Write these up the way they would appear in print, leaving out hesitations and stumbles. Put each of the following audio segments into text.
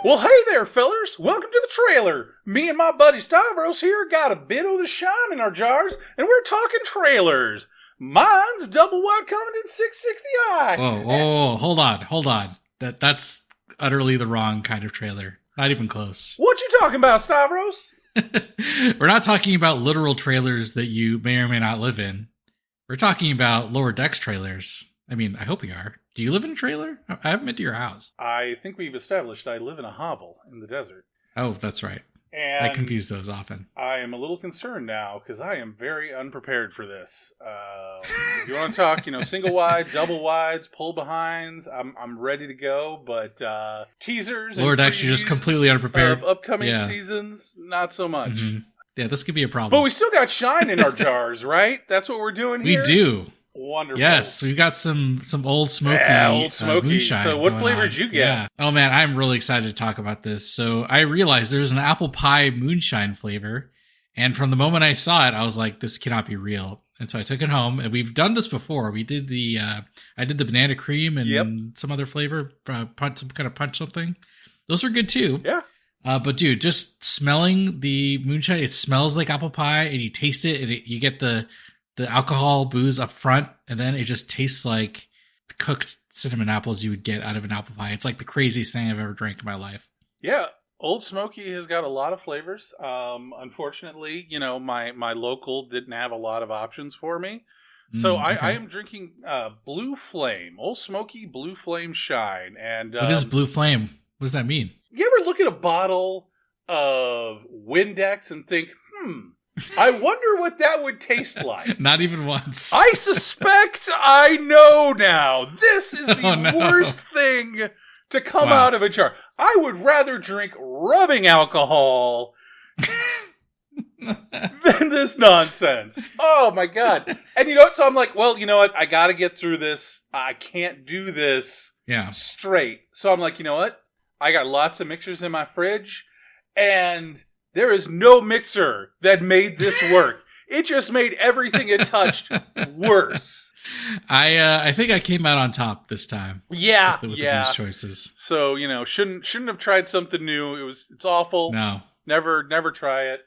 Well, hey there, fellers. Welcome to the trailer. Me and my buddy Stavros here got a bit of the shine in our jars, and we're talking trailers. Mine's double wide coming in 660i. Oh, hold on. That's utterly the wrong kind of trailer. Not even close. What you talking about, Stavros? We're not talking about literal trailers that you may or may not live in. We're talking about Lower Decks trailers. I mean, I hope you are. Do you live in a trailer? I haven't been to your house. I think we've established I live in a hovel in the desert. Oh, that's right. And I confuse those often. I am a little concerned now because I am very unprepared for this. If you want to talk, single wide, double wides, pull behinds, I'm ready to go. But teasers, Lower Decks, you're just completely unprepared. Of upcoming seasons, not so much. Mm-hmm. Yeah, this could be a problem. But we still got shine in our jars, right? That's what we're doing here. We do. Wonderful. Yes, we've got some old smoky, moonshine. So what flavor did you get? Yeah. Oh man, I'm really excited to talk about this. So I realized there's an apple pie moonshine flavor, and from the moment I saw it, I was like, this cannot be real. And so I took it home, and we've done this before. We did I did the banana cream and some other flavor, some kind of punch something. Those were good too. Yeah. But dude, just smelling the moonshine, it smells like apple pie, and you taste it, and you get the alcohol booze up front, and then it just tastes like cooked cinnamon apples you would get out of an apple pie. It's like the craziest thing I've ever drank in my life. Yeah, Old Smoky has got a lot of flavors. Unfortunately, my local didn't have a lot of options for me. So I am drinking Blue Flame, Old Smoky Blue Flame Shine. And what is Blue Flame? What does that mean? You ever look at a bottle of Windex and think, I wonder what that would taste like. Not even once. I suspect I know now. This is the worst thing to come out of a jar. I would rather drink rubbing alcohol than this nonsense. Oh, my God. And so I'm like, well, you know what? I got to get through this. I can't do this straight. So I'm like, you know what? I got lots of mixers in my fridge, and there is no mixer that made this work. It just made everything it touched worse. I think I came out on top this time. Yeah, with these choices. So shouldn't have tried something new. It's awful. No, never try it.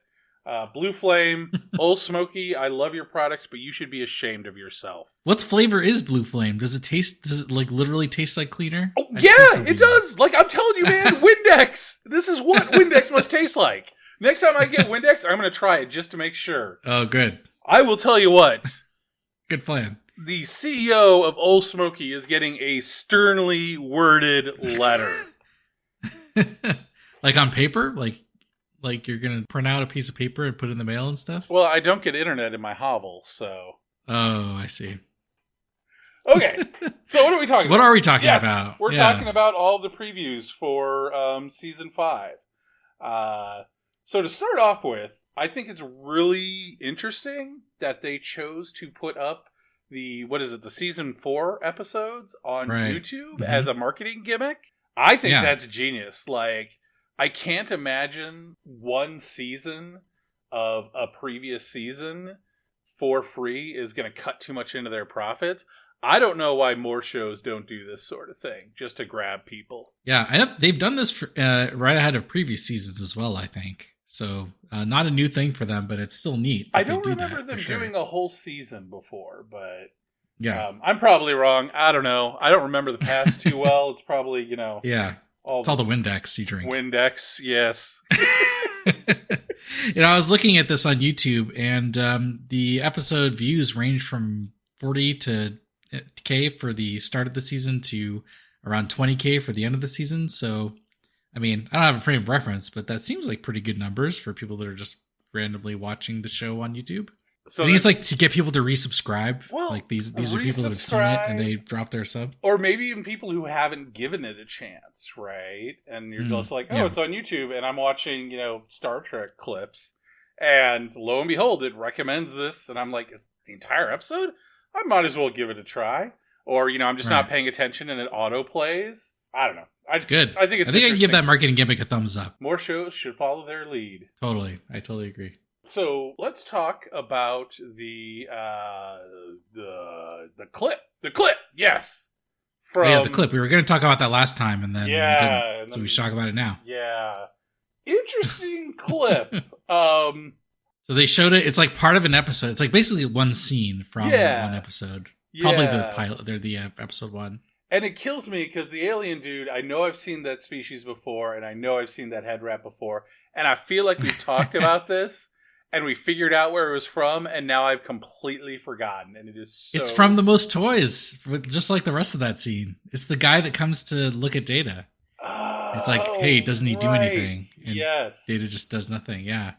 Blue Flame, Old Smoky. I love your products, but you should be ashamed of yourself. What flavor is Blue Flame? Does it like literally taste like cleaner? Oh, yeah, it does. Like I'm telling you, man, Windex. This is what Windex must taste like. Next time I get Windex, I'm going to try it just to make sure. Oh, good. I will tell you what. Good plan. The CEO of Old Smoky is getting a sternly worded letter. Like on paper? Like you're going to print out a piece of paper and put it in the mail and stuff? Well, I don't get internet in my hovel, so. Oh, I see. Okay, so what are we talking about? What are we talking about? We're talking about all the previews for Season 5. So to start off with, I think it's really interesting that they chose to put up the Season 4 episodes on YouTube as a marketing gimmick. I think that's genius. Like, I can't imagine one season of a previous season for free is going to cut too much into their profits. I don't know why more shows don't do this sort of thing, just to grab people. Yeah, I know they've done this right ahead of previous seasons as well, I think. So not a new thing for them, but it's still neat. I don't remember them doing a whole season before, but I'm probably wrong. I don't know. I don't remember the past too well. It's probably, Yeah, it's all the Windex you drink. Windex, yes. I was looking at this on YouTube, and the episode views range from 40 to K for the start of the season to around 20K for the end of the season. So, I mean, I don't have a frame of reference, but that seems like pretty good numbers for people that are just randomly watching the show on YouTube. So I think it's like to get people to resubscribe. Well, like these are people that have seen it and they drop their sub. Or maybe even people who haven't given it a chance, right? And you're just like, it's on YouTube, and I'm watching, Star Trek clips, and lo and behold, it recommends this, and I'm like, is the entire episode? I might as well give it a try. Or, I'm just not paying attention and it auto plays. I don't know. It's good. I think I can give that marketing gimmick a thumbs up. More shows should follow their lead. Totally. I totally agree. So let's talk about the clip. The clip, yes. from the clip. We were going to talk about that last time, and then we didn't. So we should talk about it now. Yeah. Interesting clip. So they showed it. It's like part of an episode. It's like basically one scene from one episode. Probably the pilot. They're the episode 1. And it kills me because the alien dude, I know I've seen that species before, and I know I've seen that head wrap before, and I feel like we've talked about this, and we figured out where it was from, and now I've completely forgotten, and it is so... It's from The Most Toys, just like the rest of that scene. It's the guy that comes to look at Data. It's like, hey, doesn't he do anything? And yes. Data just does nothing, yeah.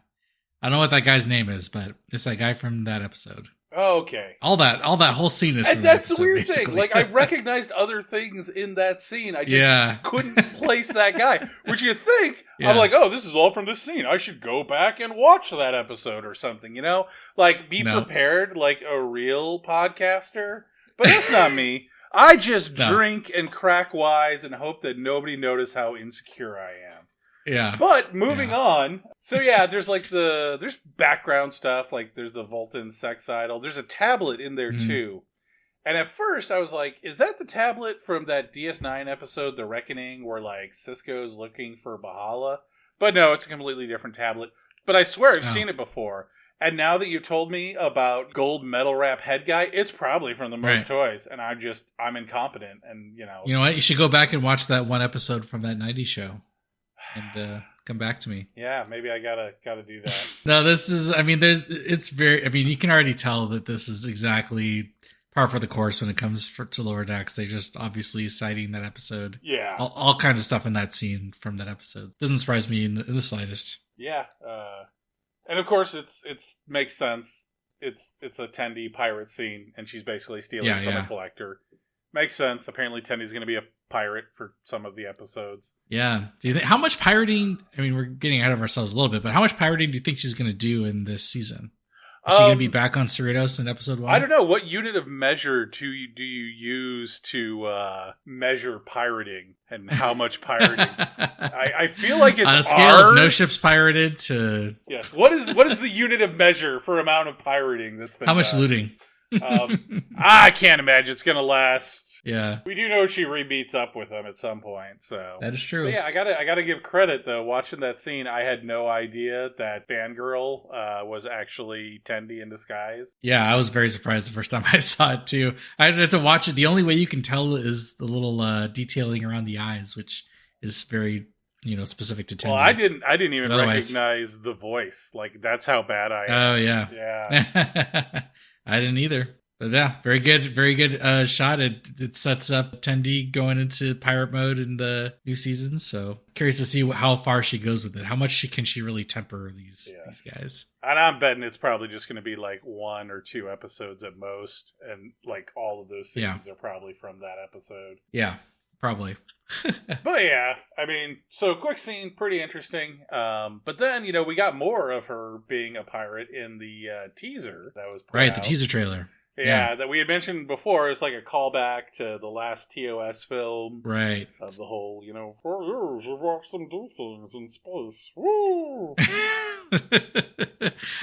I don't know what that guy's name is, but it's that guy from that episode. Oh, okay. All that whole scene is from that episode. And that's the the weird thing. Like, I recognized other things in that scene. I just couldn't place that guy. Which you think, I'm like, oh, this is all from this scene. I should go back and watch that episode or something, you know? Like, be prepared like a real podcaster. But that's not me. I just drink and crack wise and hope that nobody notices how insecure I am. Yeah. But moving on. So there's like there's background stuff, like there's the Vulcan sex idol. There's a tablet in there too. And at first I was like, is that the tablet from that DS9 episode, The Reckoning, where like Cisco's looking for Bahala? But no, it's a completely different tablet. But I swear I've seen it before. And now that you told me about gold metal wrap head guy, it's probably from the Most Toys. And I'm incompetent. And you know what? You should go back and watch that one episode from that 90s show. And come back to me. Yeah, maybe I gotta do that. No, this is. I mean, you can already tell that this is exactly par for the course when it comes to Lower Decks. They just obviously citing that episode. Yeah, all kinds of stuff in that scene from that episode doesn't surprise me in the slightest. Yeah, and of course it's makes sense. It's a Tendi pirate scene, and she's basically stealing from a collector. Makes sense. Apparently, Tendi's going to be a pirate for some of the episodes. Yeah. Do you think how much pirating? I mean, we're getting ahead of ourselves a little bit, but how much pirating do you think she's going to do in this season? Is she going to be back on Cerritos in episode 1? I don't know. What unit of measure do you use to measure pirating and how much pirating? I feel like it's on a scale of no ships pirated to yes. What is the unit of measure for amount of pirating that's been how much looting? I can't imagine it's gonna last. Yeah, we do know she re-meets up with him at some point, so that is true. But yeah, I gotta give credit though. Watching that scene, I had no idea that Fangirl was actually Tendi in disguise. Yeah, I was very surprised the first time I saw it too. I had to watch it. The only way you can tell is the little detailing around the eyes, which is very specific to Tendi. Well, I didn't even recognize the voice. Like that's how bad I am. Oh yeah. I didn't either. But yeah, very good shot. It sets up Tendi going into pirate mode in the new season. So curious to see how far she goes with it. How much can she really temper these guys? And I'm betting it's probably just going to be like 1 or 2 episodes at most, and like all of those scenes are probably from that episode. Yeah, probably. But yeah, I mean, so quick scene, pretty interesting. But then we got more of her being a pirate in the teaser that was put out. The teaser trailer. Yeah, that we had mentioned before. It's like a callback to the last TOS film. Right. Of the whole, for years you've watched them do things in space. Woo!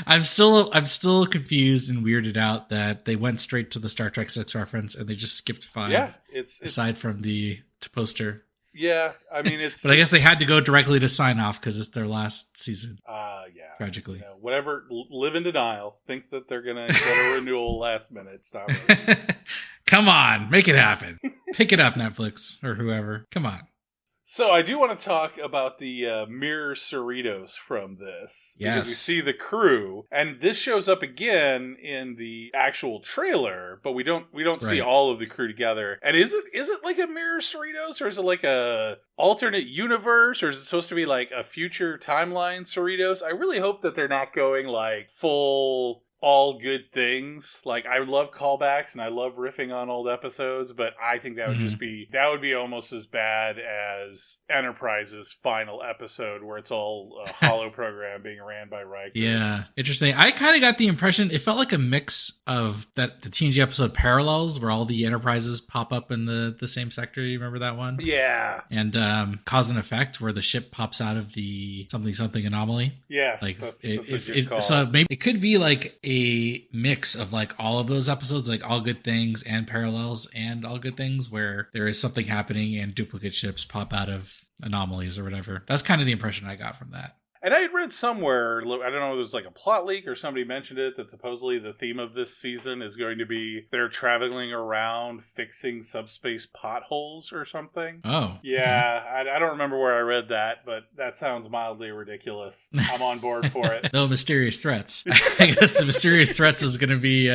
I'm still confused and weirded out that they went straight to the Star Trek 6 reference and they just skipped 5. Yeah, aside from the poster. Yeah, I mean it's. But I guess they had to go directly to sign off because it's their last season. Yeah. Tragically. Whatever. Live in denial. Think that they're gonna get a renewal last minute. Stop. Come on, make it happen. Pick it up, Netflix or whoever. Come on. So I do want to talk about the mirror Cerritos from this. Yes. Because we see the crew, and this shows up again in the actual trailer, but we don't see all of the crew together. And is it like a mirror Cerritos, or is it like a alternate universe, or is it supposed to be like a future timeline Cerritos? I really hope that they're not going like full all good things. Like, I love callbacks and I love riffing on old episodes, but I think that would just be, that would be almost as bad as Enterprise's final episode where it's all a hollow program being ran by Riker. Yeah, interesting. I kind of got the impression it felt like a mix of that the TNG episode Parallels, where all the Enterprises pop up in the same sector. You remember that one? Yeah. And Cause and Effect, where the ship pops out of the something anomaly. Yes, like that's a good call. So maybe it could be like a a mix of like all of those episodes, like All Good Things and Parallels and All Good Things, where there is something happening and duplicate ships pop out of anomalies or whatever. That's kind of the impression I got from that. And I had read somewhere, I don't know if it was like a plot leak or somebody mentioned it, that supposedly the theme of this season is going to be they're traveling around fixing subspace potholes or something. Oh. Yeah, okay. I don't remember where I read that, but that sounds mildly ridiculous. I'm on board for it. No mysterious threats. I guess the mysterious threats is going to be...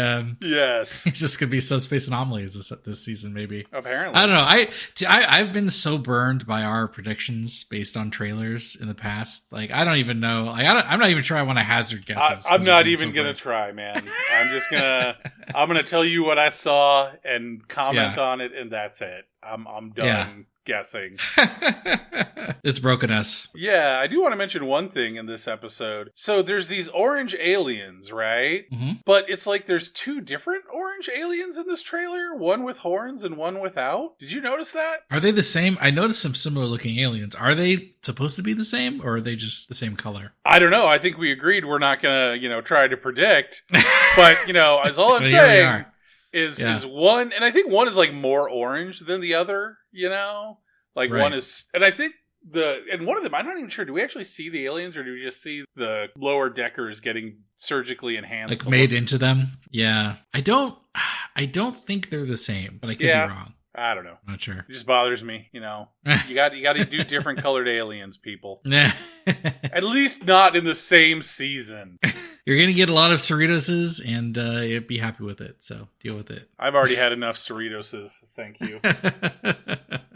yes. It's just going to be subspace anomalies this season, maybe. Apparently. I don't know. I've been so burned by our predictions based on trailers in the past. Like, I don't even know. Like, I'm not even sure I want to hazard guesses. I'm not even going to try, man. I'm just going to... I'm going to tell you what I saw and comment on it, and that's it. I'm done guessing. It's broken us. Yeah, I do want to mention one thing in this episode. So there's these orange aliens, right? Mm-hmm. But it's like there's two different orange aliens in this trailer, one with horns and one without. Did you notice that? Are they the same? I noticed some similar looking aliens. Are they supposed to be the same, or are they just the same color? I don't know. I think we agreed we're not going to, try to predict. But, as all I'm But saying is one, and I think one is like more orange than the other, Like right. One is, and I think and one of them, I'm not even sure, do we actually see the aliens or do we just see the lower deckers getting surgically enhanced? Like made into them? Yeah. I don't think they're the same, but I could be wrong. I don't know. I'm not sure. It just bothers me, You got to do different colored aliens, people. At least not in the same season. You're going to get a lot of Cerritoses, and you'll be happy with it, so deal with it. I've already had enough Cerritoses, thank you.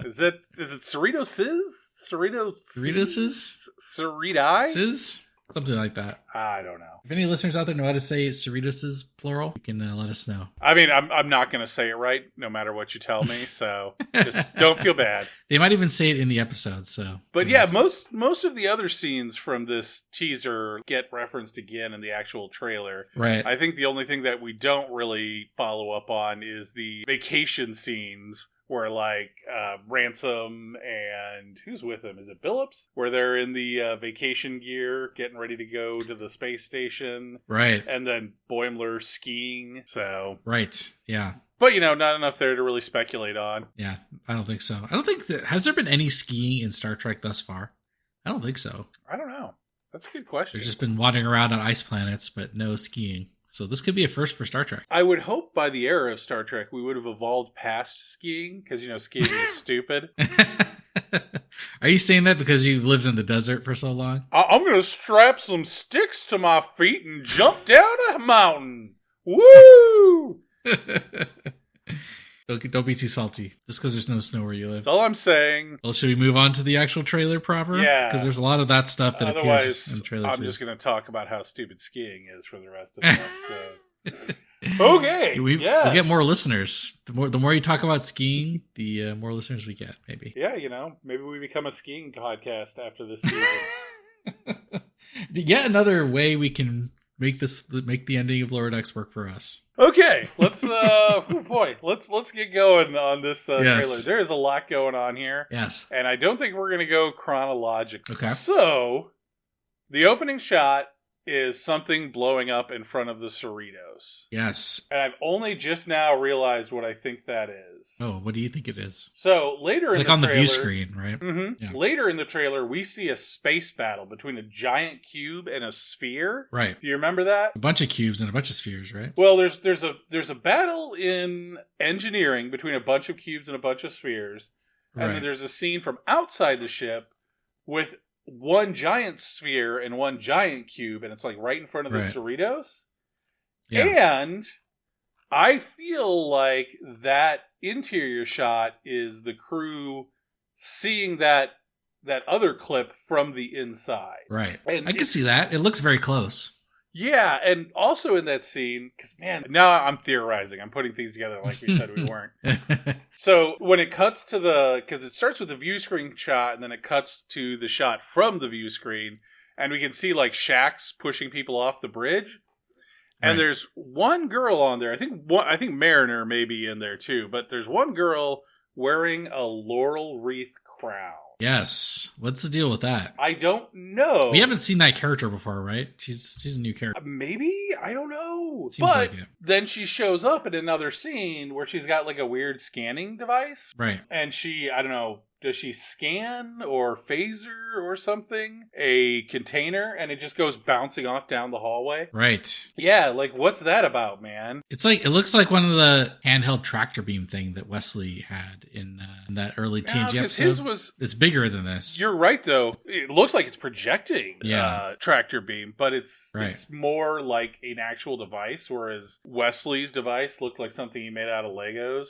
Is it Cerritoses? Cerritoses? Cerriti? Something like that. I don't know. If any listeners out there know how to say Cerritoses plural, you can let us know. I mean, I'm not going to say it right, no matter what you tell me. So just don't feel bad. They might even say it in the episode. So, but yeah, most of the other scenes from this teaser get referenced again in the actual trailer. Right. I think the only thing that we don't really follow up on is the vacation scenes. Where like Ransom and who's with him? Is it Billups? Where they're in the vacation gear, getting ready to go to the space station, right? And then Boimler skiing. So right, yeah. But not enough there to really speculate on. Yeah, I don't think so. I don't think has there been any skiing in Star Trek thus far? I don't think so. I don't know. That's a good question. They've just been wandering around on ice planets, but no skiing. So this could be a first for Star Trek. I would hope by the era of Star Trek we would have evolved past skiing, because, skiing is stupid. Are you saying that because you've lived in the desert for so long? I'm going to strap some sticks to my feet and jump down a mountain. Woo! Don't be too salty. Just because there's no snow where you live. That's all I'm saying. Well, should we move on to the actual trailer proper? Yeah. Because there's a lot of that stuff that appears in the trailer. I'm just going to talk about how stupid skiing is for the rest of the episode. Okay. We get more listeners. The more you talk about skiing, the more listeners we get, maybe. Yeah, maybe we become a skiing podcast after this season. Yet another way we can make the ending of Lower Decks work for us. Okay, let's let's get going on this trailer. There is a lot going on here. Yes. And I don't think we're going to go chronologically. Okay. So, the opening shot is something blowing up in front of the Cerritos. Yes. And I've only just now realized what I think that is. Oh, what do you think it is? So later it's in like the on trailer, the view screen, right? Mm-hmm, yeah. Later in the trailer, we see a space battle between a giant cube and a sphere. Right. Do you remember that? A bunch of cubes and a bunch of spheres, right? Well, there's a battle in engineering between a bunch of cubes and a bunch of spheres. And then there's a scene from outside the ship with one giant sphere and one giant cube, and it's like right in front of the Cerritos. Yeah. And I feel like that interior shot is the crew seeing that other clip from the inside. Right. And I can see that. It looks very close. Yeah, and also in that scene, because, man, now I'm theorizing. I'm putting things together like we said we weren't. So when it cuts to because it starts with the view screen shot, and then it cuts to the shot from the view screen, and we can see, like, Shax pushing people off the bridge. And there's one girl on there. I think Mariner may be in there, too. But there's one girl wearing a laurel wreath crown. Yes. What's the deal with that? I don't know. We haven't seen that character before, right? She's a new character. Maybe? I don't know. Seems but like it. then she shows up in another scene where she's got like a weird scanning device. Right. And she, I don't know, does she scan or phaser or something a container and it just goes bouncing off down the hallway? Right. Yeah, like what's that about, man? It looks like one of the handheld tractor beam thing that Wesley had in that early TNG episode. It's bigger than this. You're right, though. It looks like it's projecting tractor beam, but it's more like an actual device, whereas Wesley's device looked like something he made out of Legos.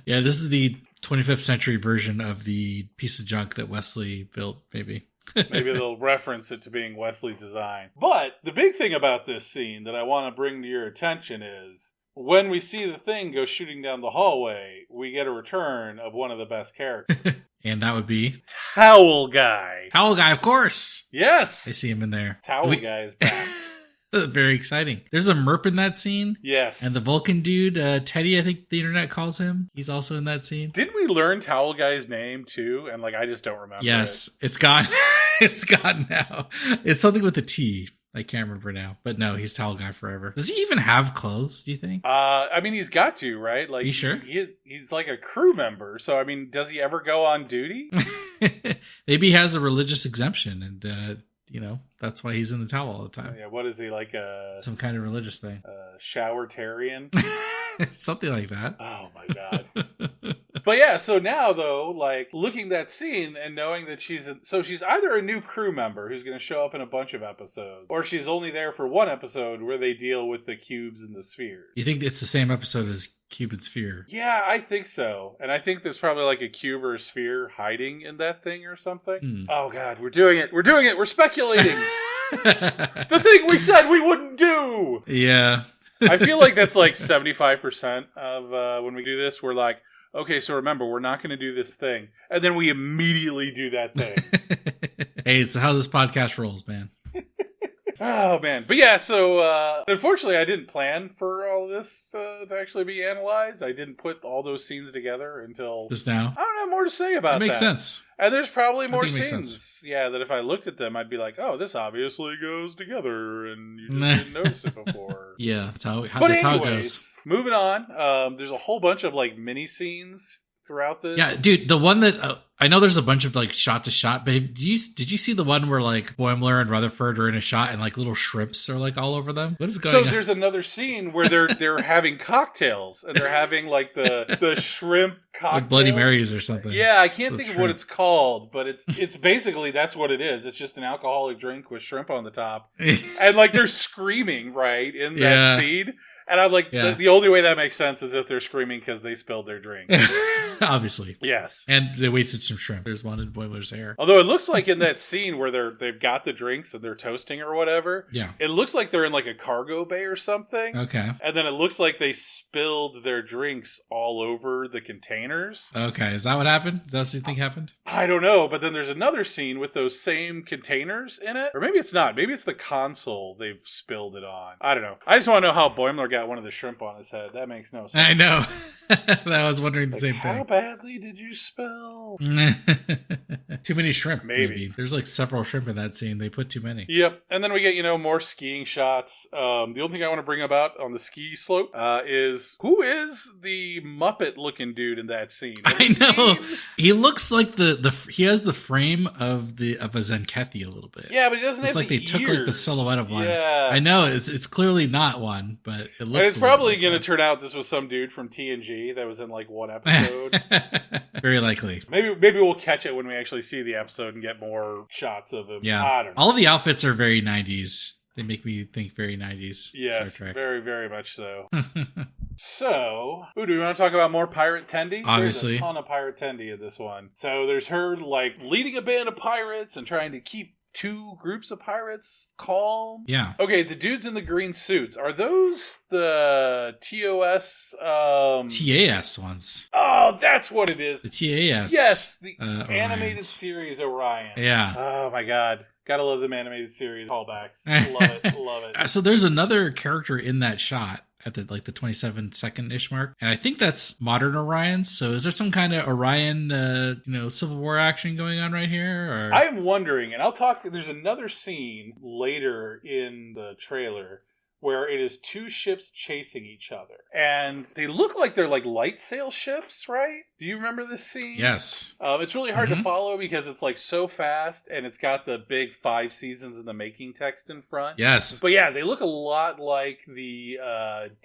Yeah, this is the 25th century version of the piece of junk that Wesley built, maybe. Maybe they'll reference it to being Wesley's design. But the big thing about this scene that I want to bring to your attention is when we see the thing go shooting down the hallway, we get a return of one of the best characters. And that would be? Towel Guy. Towel Guy, of course. Yes. I see him in there. Towel Guy is back. Very exciting. There's a merp in that scene. Yes. And the Vulcan dude, Teddy, I think the internet calls him. He's also in that scene. Didn't we learn Towel Guy's name too? And I just don't remember. Yes, it's gone. It's gone now. It's something with a T. I can't remember now. But no, he's Towel Guy forever. Does he even have clothes, do you think? I mean, he's got to, right? You sure? He's like a crew member. So, I mean, does he ever go on duty? Maybe he has a religious exemption and, that's why he's in the towel all the time. Yeah, what is he, like some kind of religious thing? Shower-tarian? Something like that. Oh, my God. But yeah, so now, though, looking at that scene and knowing that she's either a new crew member who's going to show up in a bunch of episodes, or she's only there for one episode where they deal with the cubes and the spheres. You think it's the same episode as Cube and Sphere? Yeah, I think so. And I think there's probably like a cube or a sphere hiding in that thing or something. Oh, God, we're doing it. We're speculating. The thing we said we wouldn't do. Yeah. I feel like that's like 75% of when we do this. We're like, okay, so remember, we're not going to do this thing. And then we immediately do that thing. Hey, it's how this podcast rolls, man. Oh, man. But yeah, so unfortunately, I didn't plan for all of this to actually be analyzed. I didn't put all those scenes together until just now. I don't have more to say about that. Makes sense. And there's probably more scenes, that if I looked at them, I'd be like, oh, this obviously goes together, and you just didn't notice it before. Yeah, that's how it goes. Moving on, there's a whole bunch of mini scenes throughout this. Yeah, dude, the one that I know there's a bunch of shot to shot, but did you see the one where Boimler and Rutherford are in a shot and little shrimps are all over them? What is going on? So there's another scene where they're having cocktails and they're having the shrimp cocktail, like Bloody Marys or something. Yeah, I can't think of what it's called, but it's basically that's what it is. It's just an alcoholic drink with shrimp on the top, and they're screaming right in that scene. And I'm like, the only way that makes sense is if they're screaming because they spilled their drink. Obviously. Yes. And they wasted some shrimp. There's one in Boimler's hair. Although it looks like in that scene where they've got the drinks and they're toasting or whatever. Yeah. It looks like they're in a cargo bay or something. Okay. And then it looks like they spilled their drinks all over the containers. Okay. Is that what happened? Is that what you think happened? I don't know. But then there's another scene with those same containers in it. Or maybe it's not. Maybe it's the console they've spilled it on. I don't know. I just want to know how Boimler got one of the shrimp on his head. That makes no sense. I know. I was wondering the same thing. How badly did you spill? Too many shrimp. Maybe. There's several shrimp in that scene. They put too many. Yep. And then we get, more skiing shots. The only thing I want to bring about on the ski slope is who is the Muppet looking dude in that scene? I know. He looks like he has the frame of a Zenkethi a little bit. Yeah, but he doesn't have the they took the silhouette of one. Yeah. I know. It's clearly not one, but it looks. And it's probably going to turn out this was some dude from TNG that was in one episode. Very likely. Maybe we'll catch it when we actually see the episode and get more shots of him. Yeah. I don't know. All of the outfits are very 90s. They make me think very 90s. Yes, Star Trek. very, very much so. So, do we want to talk about more pirate tending? Obviously. There's a ton of pirate tending in this one. So there's her leading a band of pirates and trying to keep two groups of pirates calm. Yeah. Okay, the dudes in the green suits, are those the TOS? TAS ones. Oh, that's what it is. The TAS. Yes, the animated Orions. series Orion. Yeah. Oh my god. Gotta love them animated series callbacks. Love it. So there's another character in that shot. at the 27-second-ish mark. And I think that's modern Orion. So is there some kind of Orion, Civil War action going on right here? Or? I am wondering, and there's another scene later in the trailer where it is two ships chasing each other. And they look like they're like light sail ships, right? Do you remember this scene? Yes. It's really hard to follow because it's like so fast and it's got the big 5 seasons in the making text in front. Yes. But yeah, they look a lot like the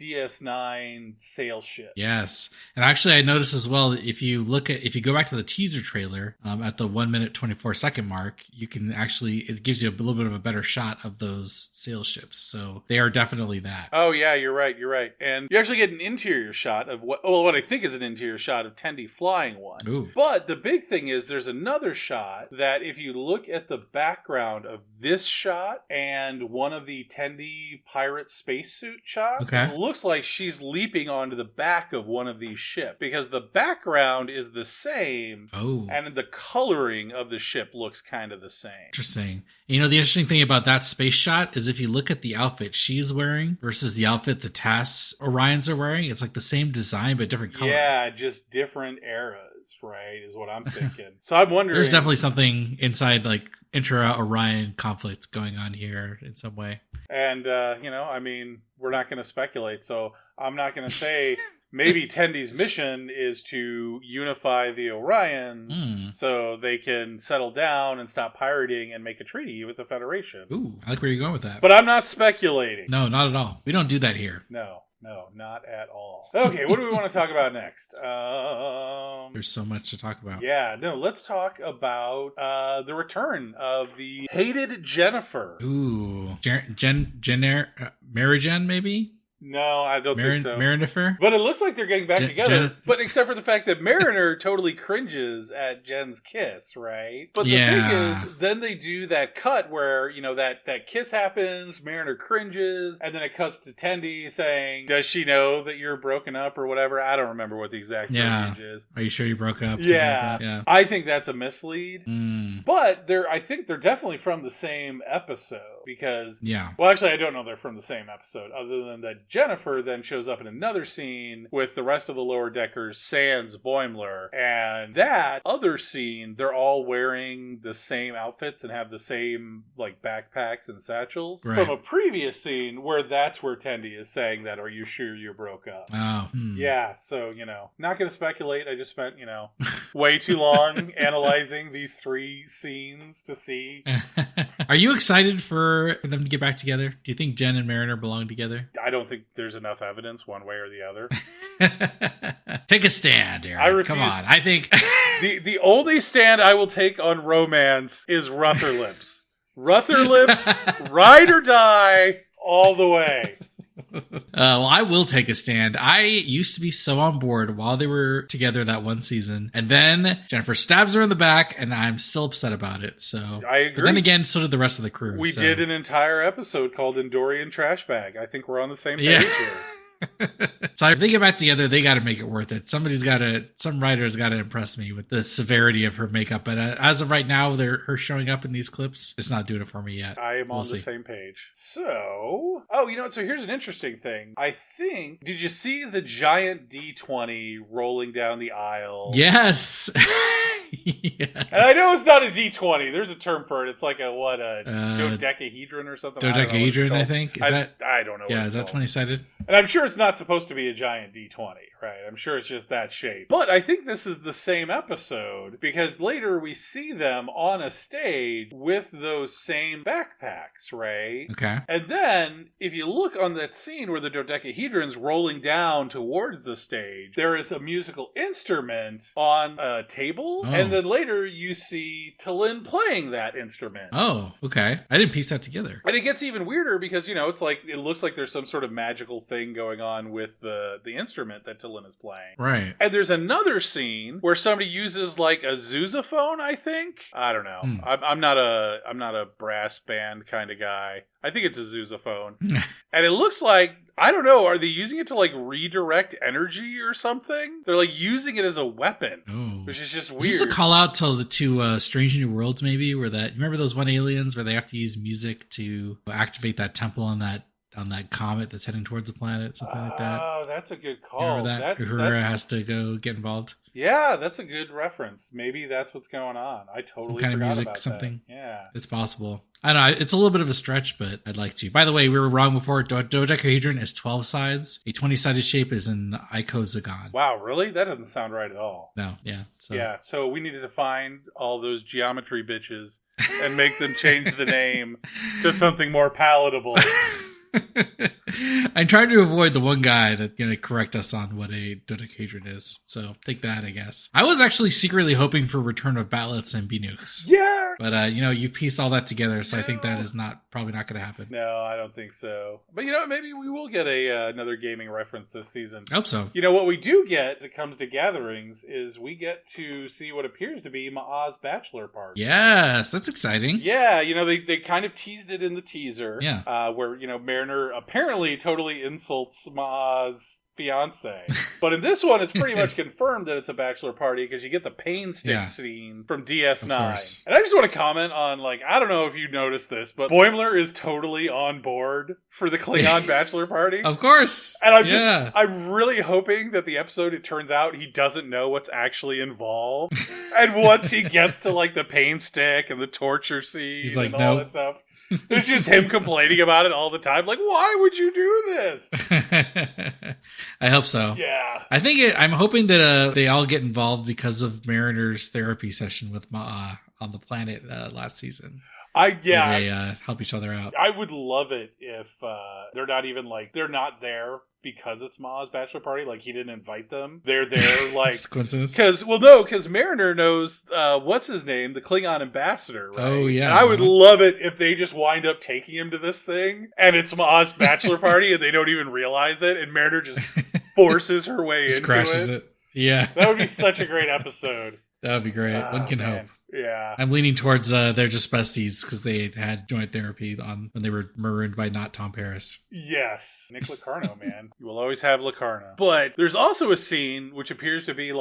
DS9 sail ship. Yes. And actually I noticed as well, if you go back to the teaser trailer at the 1 minute 24 second mark, it gives you a little bit of a better shot of those sail ships. So they are definitely that. Oh yeah, you're right. And you actually get an interior shot of what I think is an interior shot of Tendi flying one. Ooh. But the big thing is there's another shot that if you look at the background of this shot and one of the Tendi pirate spacesuit shots, it looks like she's leaping onto the back of one of these ships because the background is the same and the coloring of the ship looks kind of the same. Interesting. You know, the interesting thing about that space shot is if you look at the outfit she's wearing versus the outfit the TAS Orions are wearing, it's like the same design but different color. Yeah, just different eras, right, is what I'm thinking. So I'm wondering... There's definitely something inside, like, intra-Orion conflict going on here in some way. And, we're not going to speculate, so I'm not going to say... Maybe Tendi's mission is to unify the Orions so they can settle down and stop pirating and make a treaty with the Federation. Ooh, I like where you're going with that. But I'm not speculating. No, not at all. We don't do that here. No, not at all. Okay, what do we want to talk about next? There's so much to talk about. Yeah, no, let's talk about the return of the hated Jennifer. Ooh. Mary Jen, maybe? No, I don't think so. Mariner? But it looks like they're getting back together. But except for the fact that Mariner totally cringes at Jen's kiss, right? But the thing is, then they do that cut where, that kiss happens, Mariner cringes, and then it cuts to Tendi saying, does she know that you're broken up or whatever? I don't remember what the exact language is. Are you sure you broke up? Yeah. Yeah. I think that's a mislead. But I think they're definitely from the same episode because... Yeah. Well, actually, I don't know they're from the same episode other than that Jennifer then shows up in another scene with the rest of the lower deckers sans Boimler. And that other scene, they're all wearing the same outfits and have the same like backpacks and satchels from a previous scene where that's where Tendi is saying that, are you sure you broke up? Oh. Yeah, so, not going to speculate. I just spent, way too long analyzing these 3 scenes to see. Are you excited for them to get back together? Do you think Jen and Mariner belong together? I don't think there's enough evidence one way or the other. Take a stand, Aaron. I refuse. Come on. I think the only stand I will take on romance is Rutherlips. Rutherlips, ride or die, all the way. Well, I will take a stand. I used to be so on board while they were together that one season, and then Jennifer stabs her in the back, and I'm still upset about it. So I agree. But then again, so did the rest of the crew. We did an entire episode called Endorian Trash Bag. I think we're on the same page here. So if they get back together, they got to make it worth it. Some writer's got to impress me with the severity of her makeup. But as of right now, her showing up in these clips, it's not doing it for me yet. I am on the same page. So, so here's an interesting thing. I think, did you see the giant D20 rolling down the aisle? Yes. Yes. And I know it's not a D20. There's a term for it. It's like a dodecahedron or something. Dodecahedron, I think. I don't know. Yeah, is that 20-sided? And I'm sure it's not supposed to be a giant D20, right? I'm sure it's just that shape. But I think this is the same episode because later we see them on a stage with those same backpacks, right? Okay. And then if you look on that scene where the dodecahedron's rolling down towards the stage, there is a musical instrument on a table. Oh. And then later you see T'Lyn playing that instrument. Oh, okay. I didn't piece that together. And it gets even weirder because, it's like, it looks like there's some sort of magical thing going on with the instrument that T'Lyn is playing. Right. And there's another scene where somebody uses like a sousaphone, I think. I don't know. I'm not a brass band kind of guy. I think it's a sousaphone. And it looks like, I don't know, are they using it to like redirect energy or something? They're like using it as a weapon, which is just weird. Is this a call out to Strange New Worlds maybe, where remember those one aliens where they have to use music to activate that temple on that that comet that's heading towards the planet, something like that. Oh, that's a good call. Remember that? Uhura has to go get involved. Yeah, that's a good reference. Maybe that's what's going on. I totally Some kind forgot of music, about something. That. Yeah, it's possible. I don't know. It's a little bit of a stretch, but I'd like to. By the way, we were wrong before. Dodecahedron is 12 sides. A 20-sided shape is an icosagon. Wow, really? That doesn't sound right at all. No, yeah. So we needed to find all those geometry bitches and make them change the name to something more palatable. I'm trying to avoid the one guy that's going to correct us on what a dodecahedron is. So take that, I guess. I was actually secretly hoping for return of Batlets and Binooks. Yeah. But, you've pieced all that together, so I think that is probably not going to happen. No, I don't think so. But, maybe we will get another gaming reference this season. I hope so. What we do get as it comes to gatherings is we get to see what appears to be Ma'a's bachelor party. Yes, that's exciting. Yeah, they kind of teased it in the teaser. Yeah. Where, Mariner apparently totally insults Ma'a's fiance. But in this one, it's pretty much confirmed that it's a bachelor party because you get the pain stick scene from DS9. And I just want to comment on, I don't know if you noticed this, but Boimler is totally on board for the Klingon bachelor party. Of course. And I'm really hoping that the episode, it turns out he doesn't know what's actually involved. And once he gets to, the pain stick and the torture scene he's like, and all that stuff, it's just him complaining about it all the time. Why would you do this? I hope so. Yeah. I'm hoping that they all get involved because of Mariner's therapy session with Ma'a on the planet last season. They help each other out. I would love it if they're not even they're not there because it's Ma'a's bachelor party. He didn't invite them. They're there It's coincidence. Because Mariner knows what's his name, the Klingon ambassador, right? Oh yeah. And I would love it if they just wind up taking him to this thing and it's Ma'a's bachelor party and they don't even realize it and Mariner just forces her way into crashes it. Yeah. That would be such a great episode. That would be great. One can hope. Yeah. I'm leaning towards they're just besties because they had joint therapy when they were marooned by not Tom Paris. Yes. Nick Locarno, man. You will always have Locarno. But there's also a scene which appears to be an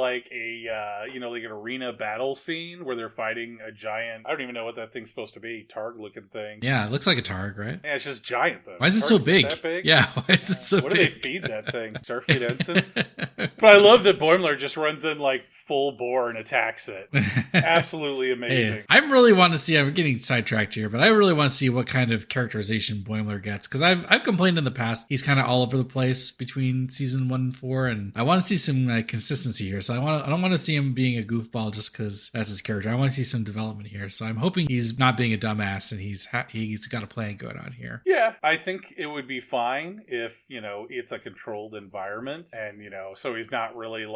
arena battle scene where they're fighting a giant, I don't even know what that thing's supposed to be, Targ looking thing. Yeah, it looks like a Targ, right? Yeah, it's just giant though. Why is it so big? That big? Yeah, why is it so big? What do they feed that thing? Starfleet ensigns? But I love that Boimler just runs in full bore and attacks it. Absolutely amazing. Hey, I really want to see, I'm getting sidetracked here, but I really want to see what kind of characterization Boimler gets, because I've complained in the past he's kind of all over the place between season 1 and 4, and I want to see some consistency here. So I don't want to see him being a goofball just because that's his character. I want to see some development here. So I'm hoping he's not being a dumbass and he's got a plan going on here. Yeah, I think it would be fine if, it's a controlled environment and, so he's not really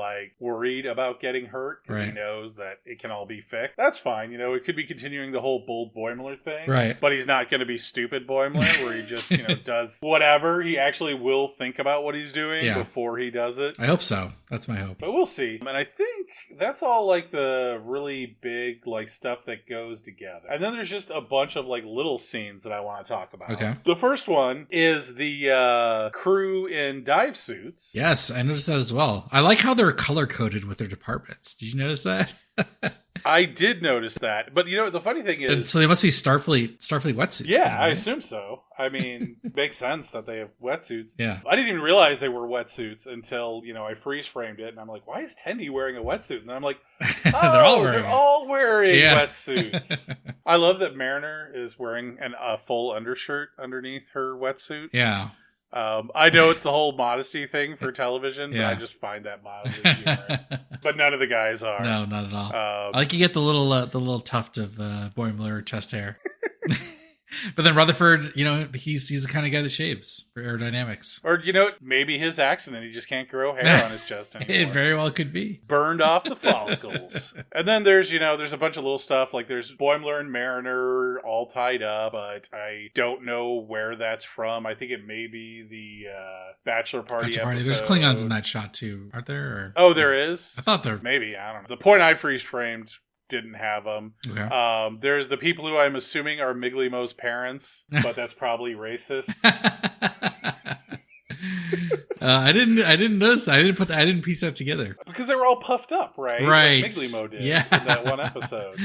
worried about getting hurt because he knows that it can all be fixed. That's fine. It could be continuing the whole bold Boimler thing. Right. But he's not going to be stupid Boimler where he just, does whatever. He actually will think about what he's doing before he does it. I hope so. That's my hope. But we'll see. And I think that's all the really big stuff that goes together. And then there's just a bunch of little scenes that I want to talk about. Okay. The first one is the crew in dive suits. Yes, I noticed that as well. I like how they're color coded with their departments. Did you notice that? I did notice that. But the funny thing is... So they must be Starfleet wetsuits. Yeah, then, right? I assume so. I mean, it makes sense that they have wetsuits. Yeah. I didn't even realize they were wetsuits until, I freeze framed it and I'm like, why is Tendi wearing a wetsuit? And I'm like, they're all wearing wetsuits. I love that Mariner is wearing a full undershirt underneath her wetsuit. Yeah. I know it's the whole modesty thing for television, but I just find that mildly humorous. But none of the guys are. No, not at all. I like you get the little tuft of Boimler chest hair. But then Rutherford, he's the kind of guy that shaves for aerodynamics. Or, maybe his accident, he just can't grow hair on his chest anymore. It very well could be. Burned off the follicles. And then there's a bunch of little stuff, there's Boimler and Mariner all tied up, but I don't know where that's from. I think it may be the Bachelor Party episode. There's Klingons in that shot too, aren't there? Or... Oh, there is? I thought there... Maybe, I don't know. The point I freeze-framed didn't have them. Okay. There's the people who I'm assuming are Miglimo's parents, but that's probably racist. I didn't notice. I didn't piece that together because they were all puffed up, right? Right. Like Miglimo did in that one episode.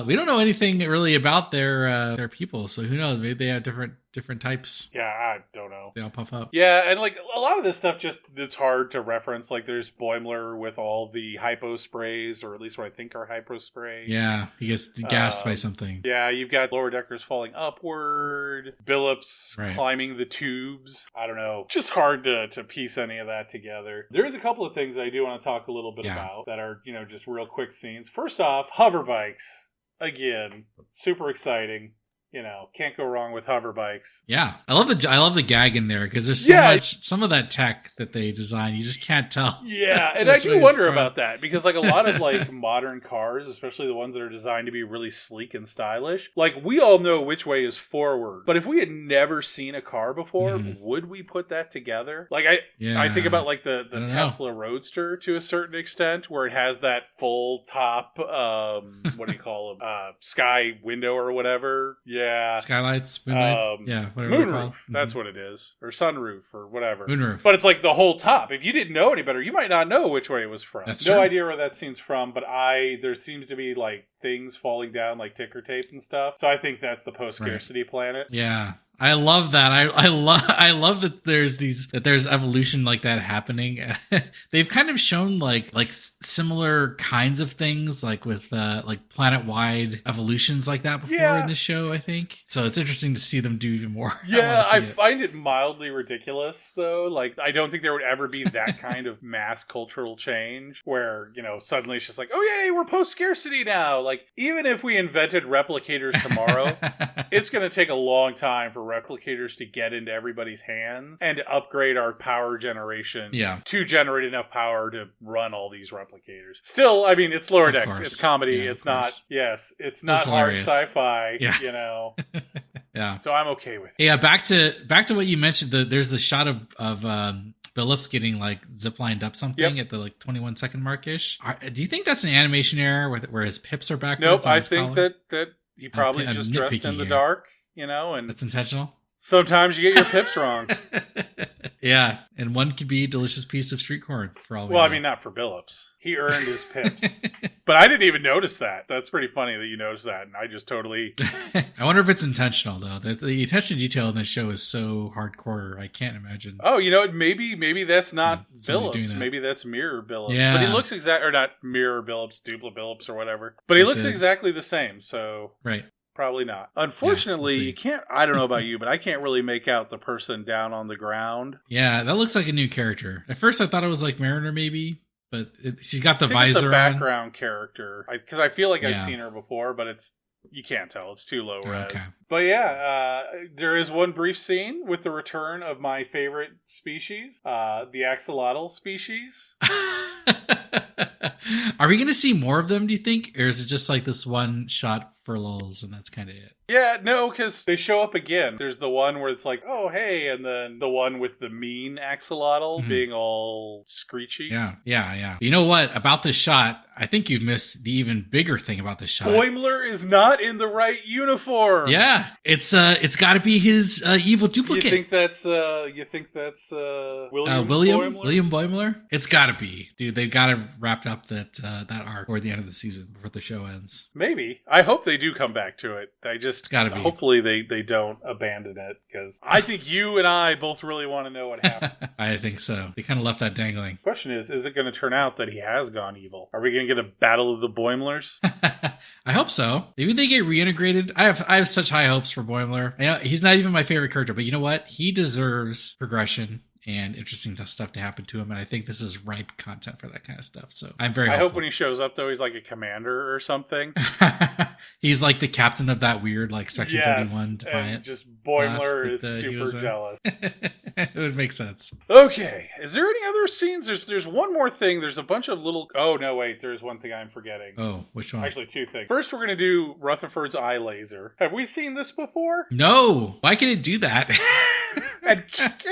We don't know anything really about their people, so who knows? Maybe they have different different types. Yeah, I don't know. They all puff up. Yeah, and like a lot of this stuff just it's hard to reference. Like there's Boimler with all the hypo sprays, or at least what I think are hypo sprays. Yeah, he gets gassed by something. Yeah, you've got lower deckers falling upward, Billups climbing the tubes. I don't know. Just hard to piece any of that together. There's a couple of things I do want to talk a little bit about that are, just real quick scenes. First off, hover bikes. Again, super exciting. Can't go wrong with hover bikes. Yeah, I love the gag in there because there's so much. Some of that tech that they design, you just can't tell. Yeah, and I do wonder about that because like a lot of like modern cars, especially the ones that are designed to be really sleek and stylish, like we all know which way is forward. But if we had never seen a car before, would we put that together? Like I think about like the Tesla Roadster to a certain extent, where it has that full top, what do you call them, sky window or whatever. Yeah. Skylights, moonlights, whatever moonroof. That's what it is, or sunroof, or whatever. Moonroof. But it's like the whole top. If you didn't know any better, you might not know which way it was from. That's no true. idea where that scene's from, but there seems to be like things falling down, like ticker tape and stuff. So I think that's the post-scarcity planet. Yeah. I love that. I love that there's evolution like that happening. They've kind of shown like similar kinds of things like with like planet-wide evolutions like that before in this show, I think. So it's interesting to see them do even more. Yeah, I find it mildly ridiculous though. Like I don't think there would ever be that kind of mass cultural change where, suddenly it's just like, "Oh yay, we're post-scarcity now." Like even if we invented replicators tomorrow, it's going to take a long time for replicators to get into everybody's hands and upgrade our power generation to generate enough power to run all these replicators. Still, I mean, it's lower decks. It's comedy. It's not, it's not hard sci-fi, Yeah. So I'm okay with it. Yeah, back to what you mentioned. There's the shot of Billups getting like ziplined up something at the like 21 second mark-ish. Do you think that's an animation error where his pips are backwards? Nope, I think that he probably just dressed in the dark. And that's intentional. Sometimes you get your pips wrong. Yeah, and one could be a delicious piece of street corn for all we know. Well, I mean, not for Billups. He earned his pips. But I didn't even notice that. That's pretty funny that you noticed that, and I just totally... I wonder if it's intentional, though. The attention to detail in this show is so hardcore, I can't imagine. Oh, maybe that's not Billups. Maybe that's Mirror Billups. Yeah. But he looks or not Mirror Billups, Dupla Billups, or whatever. But he looks exactly the same, so... Right. Probably not. Unfortunately, you can't... I don't know about you, but I can't really make out the person down on the ground. Yeah, that looks like a new character. At first, I thought it was like Mariner, maybe, but she's got the visor on. It's a background character. Because I feel like I've seen her before, but you can't tell. It's too low res. Okay. But there is one brief scene with the return of my favorite species, the axolotl species. Are we going to see more of them, do you think? Or is it just like this one shot for lulz and that's kind of it? Yeah, no, because they show up again. There's the one where it's like, oh, hey, and then the one with the mean axolotl being all screechy. Yeah. You know what? About this shot, I think you've missed the even bigger thing about this shot. Boimler is not in the right uniform. Yeah, it's got to be his evil duplicate. You think that's William Boimler? William Boimler? It's got to be, dude. They've got to wrap up that arc before the end of the season, before the show ends. Maybe. I hope they do come back to it. It's got to be. Hopefully they don't abandon it, because I think you and I both really want to know what happened. I think so. They kind of left that dangling. Question is it going to turn out that he has gone evil? Are we going to get a battle of the Boimlers? I hope so. Maybe they get reintegrated. I have such high hopes for Boimler. I know he's not even my favorite character, but you know what? He deserves progression and interesting stuff to happen to him, and I think this is ripe content for that kind of stuff. So I'm very hopeful. I hope when he shows up, though, he's like a commander or something. He's like the captain of that weird like Section 31 Defiant. And just Boimler is super jealous. It would make sense. Okay, is there any other scenes? There's one more thing. There's a bunch of little... Oh, no, wait, there's one thing I'm forgetting. Oh, which one? Actually, two things. First, we're going to do Rutherford's eye laser. Have we seen this before? No. Why can it do that? And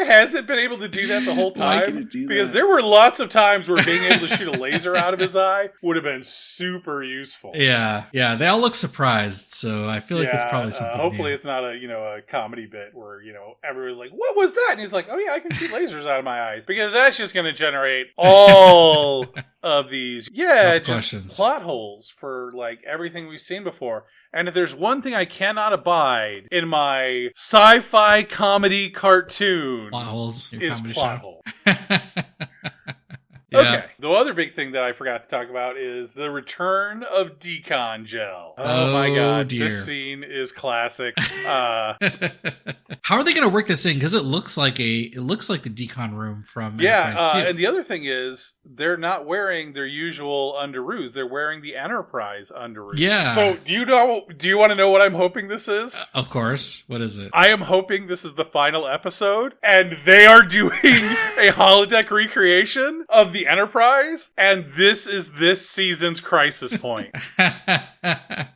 hasn't been able to do that the whole time. Why can it do because that? there were lots of times where being able to shoot a laser out of his eye would have been super useful. Yeah, they all look surprised, so I feel like it's probably something hopefully new. it's not a comedy bit where, everyone's like, what was that? And he's like, oh yeah, I can shoot lasers out of my eyes. Because that's just going to generate all of these, just questions. plot holes for, like, everything we've seen before. And if there's one thing I cannot abide in my sci-fi comedy cartoon, Plot holes. is plot hole. Yeah. Okay. The other big thing that I forgot to talk about is the return of decon gel. Oh my god, dear. This scene is classic. How are they going to work this in? Because it looks like the decon room from Enterprise 2. And the other thing is they're not wearing their usual underoos. They're wearing the Enterprise underoos. Yeah. So do you want to know what I'm hoping this is? Of course. What is it? I am hoping this is the final episode, and they are doing a holodeck recreation of the Enterprise, and this is this season's crisis point. I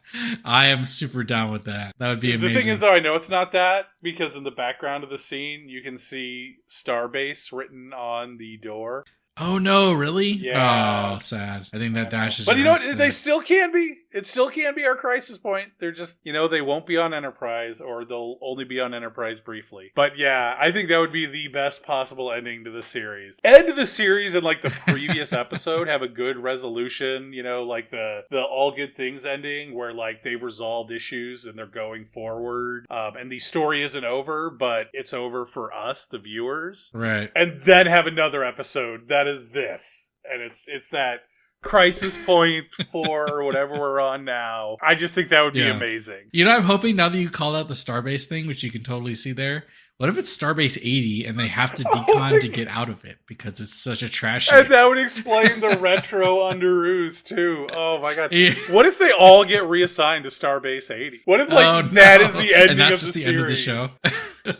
am super down with that. That would be amazing. The thing is, though, I know it's not that, because in the background of the scene, you can see Starbase written on the door. Oh, no, really? Yeah. Oh, sad. I think that dashes. But you know what? They still can be. It still can be our crisis point. They're just, they won't be on Enterprise, or they'll only be on Enterprise briefly. But yeah, I think that would be the best possible ending to the series. End the series in like the previous episode, have a good resolution, like the all good things ending where like they've resolved issues and they're going forward. And the story isn't over, but it's over for us, the viewers. Right. And then have another episode that is this. And it's that crisis point 4 or whatever we're on now. I just think that would be amazing. I'm hoping now that you called out the Starbase thing, which you can totally see there. What if it's Starbase 80 and they have to decon to get out of it because it's such a trash? And that would explain the retro underoos too. Oh my god! Yeah. What if they all get reassigned to Starbase 80? What if that is the ending and that's of just the end series? of the show?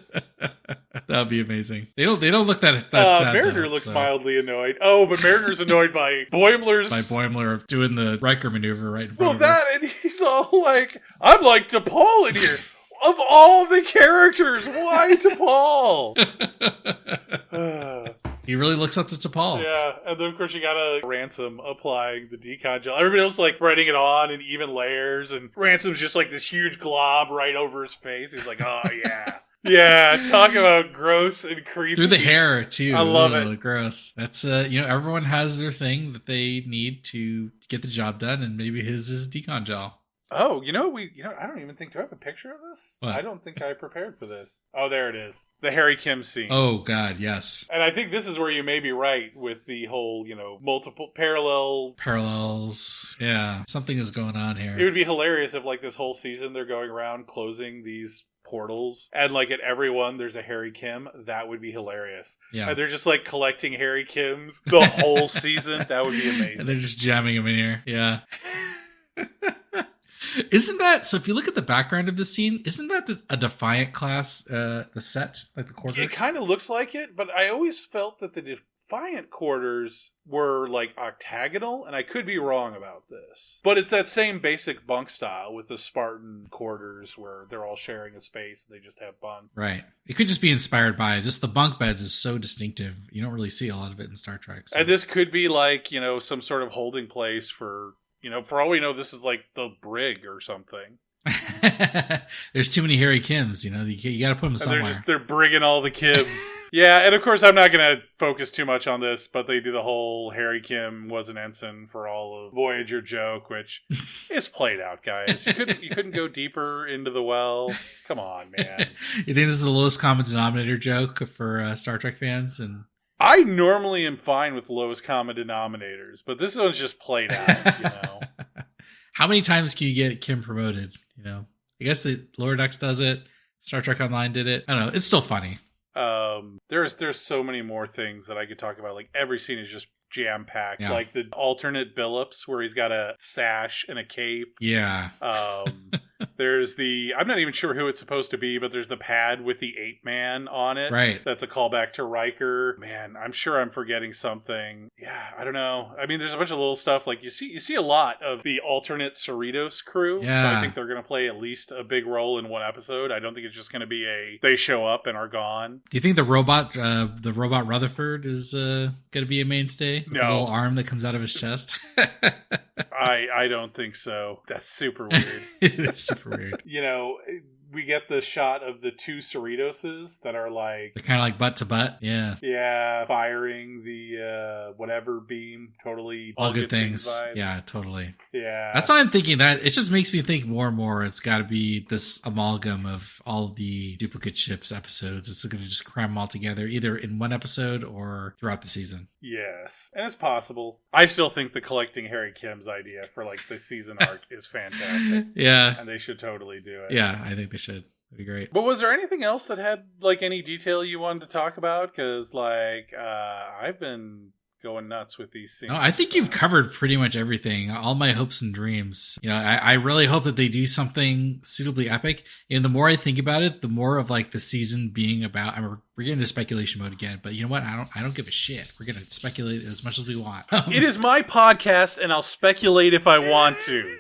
That would be amazing. They don't look that sad. Mariner though, looks so. mildly annoyed. Oh, but Mariner's annoyed by Boimler's. By Boimler doing the Riker maneuver right in front Well, of her. that, and he's all like, I'm like DePaul in here. Of all the characters, why DePaul? He really looks up to T'Pol. Yeah, and then of course you got a Ransom applying the decon gel. Everybody else like spreading it on in even layers, and Ransom's just like this huge glob right over his face. He's like, oh yeah. Yeah, talk about gross and creepy. Through the hair, too. I love it. Gross. That's, everyone has their thing that they need to get the job done, and maybe his is decon gel. Oh, I don't even think, do I have a picture of this? What? I don't think I prepared for this. Oh, there it is. The Harry Kim scene. Oh, God, yes. And I think this is where you may be right with the whole, multiple parallels. Yeah, something is going on here. It would be hilarious if, like, this whole season they're going around closing these portals, and like at every one there's a Harry Kim. That would be hilarious. Yeah, and they're just like collecting Harry Kims the whole season. That would be amazing. And they're just jamming them in here. Yeah. Isn't that so? If you look at the background of the scene, isn't that a Defiant class? The set, like the quarters. It kind of looks like it, but I always felt that the Defiant quarters were like octagonal, and I could be wrong about this. But it's that same basic bunk style with the Spartan quarters where they're all sharing a space and they just have bunk. Right. It could just be inspired by just the bunk beds is so distinctive. You don't really see a lot of it in Star Trek. So. And this could be like, some sort of holding place for, for all we know, this is like the brig or something. There's too many Harry Kims, you got to put them somewhere. They're brigging all the Kims. Yeah, and of course I'm not going to focus too much on this, but they do the whole Harry Kim was an ensign for all of Voyager joke, which is played out, guys. You couldn't go deeper into the well. Come on, man. You think this is the lowest common denominator joke for Star Trek fans? And I normally am fine with lowest common denominators, but this one's just played out, How many times can you get Kim promoted? I guess the Lower Decks does it. Star Trek Online did it. I don't know. It's still funny. There's so many more things that I could talk about. Like every scene is just jam packed. Yeah. Like the alternate Billups where he's got a sash and a cape. Yeah. There's I'm not even sure who it's supposed to be, but there's the pad with the ape man on it. Right. That's a callback to Riker. Man, I'm sure I'm forgetting something. Yeah, I don't know. I mean, there's a bunch of little stuff. Like, you see a lot of the alternate Cerritos crew. Yeah. So I think they're going to play at least a big role in one episode. I don't think it's just going to be they show up and are gone. Do you think the robot Rutherford is going to be a mainstay? With No. the little arm that comes out of his chest? I don't think so. That's super weird. It's super weird. You know, we get the shot of the two Cerritoses that are like... They're kind of like butt to butt. Yeah. Yeah, firing the whatever beam. Totally all good things. Vibe. Yeah, totally. Yeah. That's why I'm thinking that it just makes me think more and more it's got to be this amalgam of all the duplicate ships episodes. It's going to just cram them all together either in one episode or throughout the season. Yes, and it's possible. I still think the collecting Harry Kim's idea for like the season arc is fantastic. Yeah. And they should totally do it. Yeah, I think they should. That'd be great. But was there anything else that had like any detail you wanted to talk about? Because like I've been going nuts with these scenes. No, I think you've covered pretty much everything. All my hopes and dreams. You know, I really hope that they do something suitably epic. And the more I think about it, the more of like the season being about. I mean, we're getting into speculation mode again, but you know what? I don't give a shit. We're gonna speculate as much as we want. It is my podcast, and I'll speculate if I want to.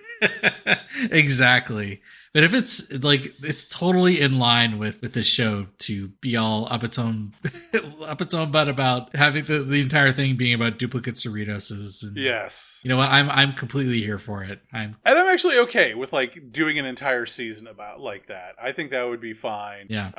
Exactly. But if it's like it's totally in line with this show to be all up its own butt about having the entire thing being about duplicate Cerritoses. And, yes. You know what? I'm completely here for it. And I'm actually okay with like doing an entire season about like that. I think that would be fine. Yeah.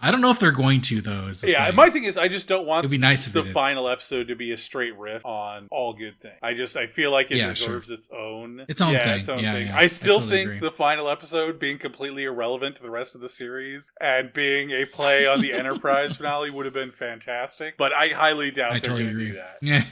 I don't know if they're going to, though. My thing is, I just don't want It'd be nice if the final episode to be a straight riff on All Good Things. I feel like it deserves its own thing. Its own thing. Yeah, I still totally think agree. the final episode being completely irrelevant to the rest of the series and being a play on the Enterprise finale would have been fantastic. But I highly doubt they're going to do that. Yeah.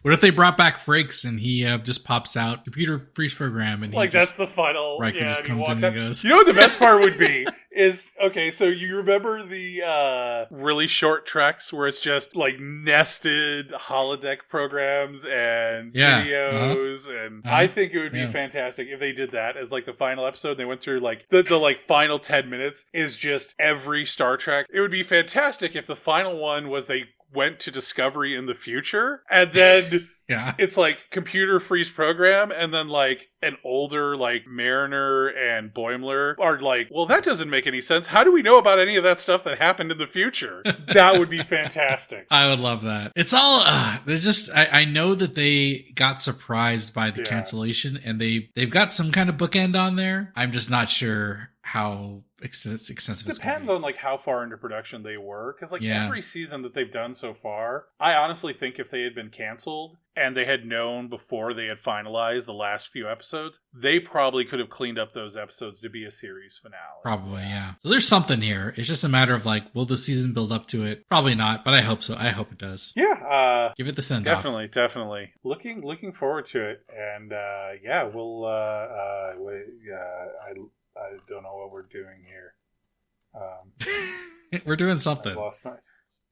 What if they brought back Frakes and he just pops out, computer freeze program, and that's the final. Riker just comes in and goes. You know what the best part would be? Is okay, so you remember the really short treks where it's just like nested holodeck programs and videos, and I think it would be fantastic if they did that as like the final episode. They went through like the like final 10 minutes is just every Star Trek. It would be fantastic if the final one was they went to Discovery in the future, and then it's like computer freeze program, and then like an older like Mariner and Boimler are like, well, that doesn't make any sense. How do we know about any of that stuff that happened in the future? That would be fantastic. I would love that. It's all there's just I know that they got surprised by the cancellation, and they've got some kind of bookend on there. I'm just not sure how extensive it depends on like how far into production they were, because like every season that they've done so far, I honestly think if they had been canceled and they had known before they had finalized the last few episodes, they probably could have cleaned up those episodes to be a series finale. Probably, yeah. So there's something here. It's just a matter of like, will the season build up to it? Probably not, but I hope so. I hope it does. Yeah. Give it the send off. Definitely. Looking forward to it, and we'll. I don't know what we're doing here. We're doing something.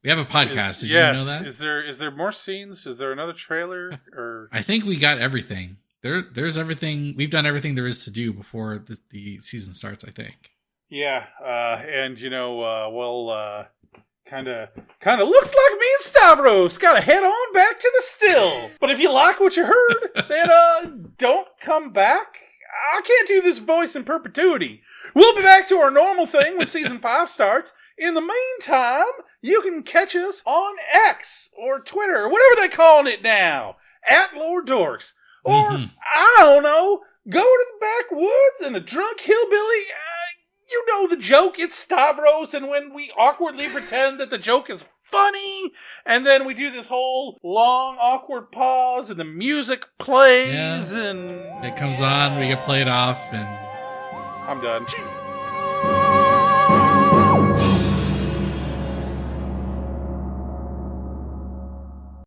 We have a podcast. Did you know that? Is there more scenes? Is there another trailer? Or I think we got everything. There's everything. We've done everything there is to do before the season starts, I think. Yeah, and kind of looks like me and Stavros gotta head on back to the still. But if you like what you heard, then don't come back. I can't do this voice in perpetuity. We'll be back to our normal thing when season 5 starts. In the meantime, you can catch us on X or Twitter, or whatever they're calling it now, at Lord Dorks. Or, I don't know, go to the backwoods and a drunk hillbilly. You know the joke, it's Stavros, and when we awkwardly pretend that the joke is funny, and then we do this whole long awkward pause, and the music plays, and it comes on, we get played off, and I'm done.